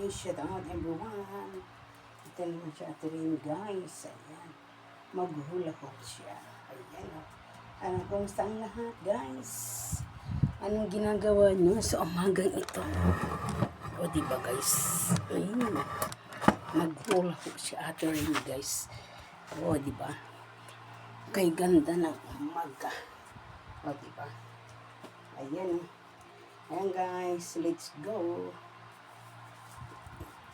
guys, shout out everyone. Ito naman siya Ate Rin guys. Ayan. Maghula hoop siya. Ayan. Ano, kumusta ang lahat guys? Anong ginagawa nyo sa umagang ito? O diba guys? Ayan. Maghula hoop siya Ate Rin guys. O diba? Kay ganda ng umaga. O diba? Ayan. Ayan guys, let's go.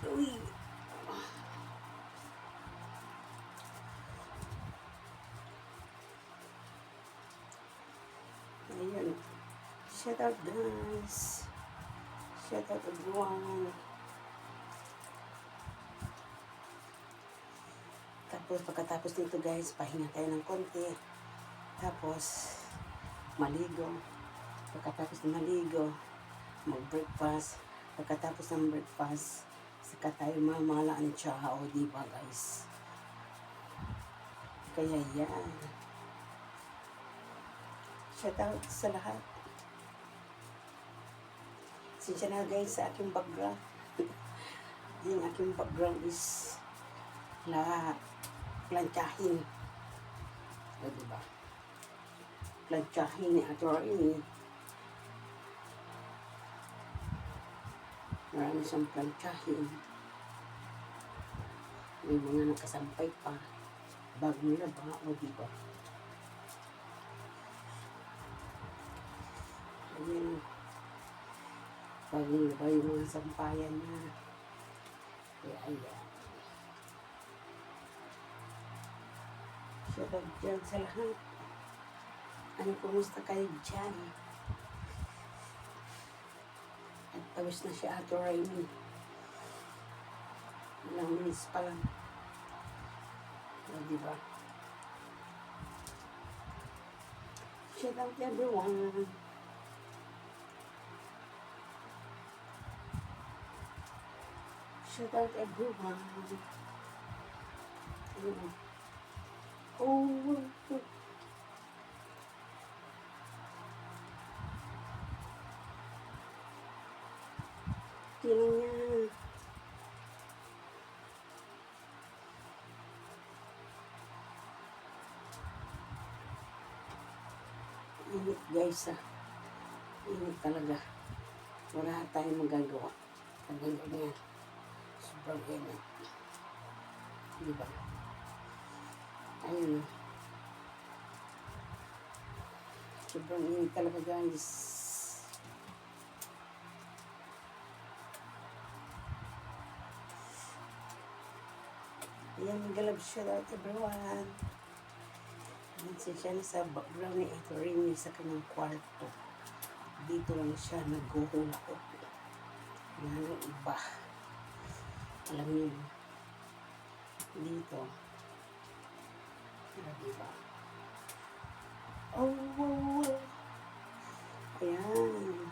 Uy. Ayan. Shout out guys. Shout out everyone. Tapos pagkatapos nito guys, pahinga tayo ng konti. Tapos maligo. Pagkatapos ng maligo, mag-breakfast. Pagkatapos ng breakfast, saka tayo mamalaan siya. O diba guys? Kaya yan. Shout out sa lahat. Sinsya na guys sa aking background. Yung aking background is plantsahin. O diba? Plantsahin ni Ate Rin. Marami siyang plantsahin. May mga nakasampay pa. Bago nila ba? O diba? Ayan. Bago nila ba yung mga sampayan na. Kaya ayan. Shout out dyan sa lahat. Ano, kumusta kayo dyan? At pawis na si Ate Rainy. Ilang minutes pa lang. O, diba? Shout out everyone. Shout out everyone. Ayun. Oh, tingnan niya. Init guys ah. Init talaga. Wala tayong magagawa. Tagal niya. Sobrang init. Diba? Ayun. Sobrang init talaga guys. Ayan, galab shout out everyone. Siya na sa background ni Ate Rin sa kanyang kwarto. Dito lang siya naghuhula-hula. Yan ang iba. Alam niyo, dito. Diba? Oh! Ayan.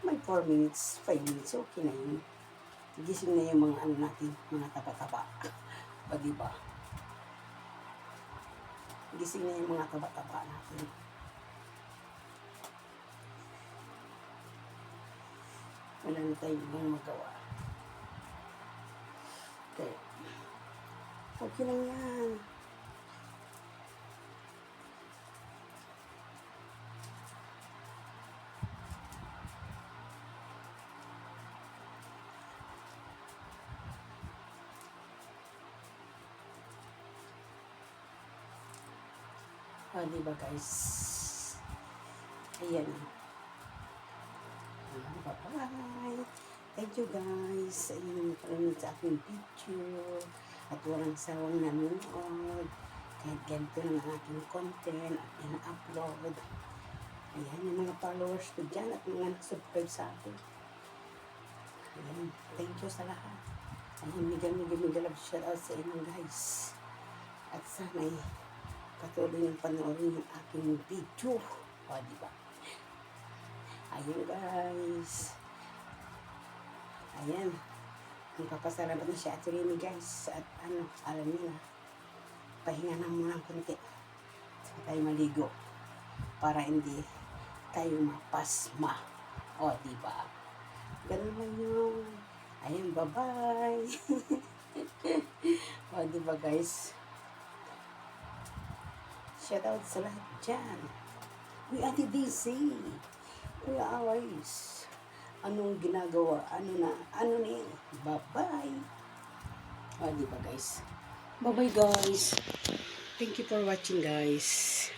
May 4 minutes, 5 minutes, okay na yun. Gising na yung mga ano natin, mga taba-taba. O diba? Gising na yung mga taba-taba natin. Wala na tayong ibang magawa. Okay. Okay lang yan. O, diba guys? Ayan. Bye-bye. Thank you guys. Ayun, parang sa aking picture. At walang sawang nanonood. Kahit ganito lang ang aking content at ina-upload. Ayan, yung mga followers ko dyan at mga nag-subscribe sa akin. Ayan, thank you sa lahat. Ayan, mega love shout out sa inyo guys. At sana'y patuloy ng panoorin yung aking video. O, diba? Ayun guys. Ayan. Magpapasalamat na si Ate Rini guys. At ano, alam niyo na, pahinga na muna ng konti. Saka tayo maligo. Para hindi tayo mapasma. O, diba? Ganun lang yun. Ayun, bye-bye. O, diba guys? Shoutout sa lahat dyan. Uy, Ate DC. Kuya Aris. Anong ginagawa? Ano na yun? Bye-bye. O, diba guys? Bye-bye guys. Thank you for watching guys.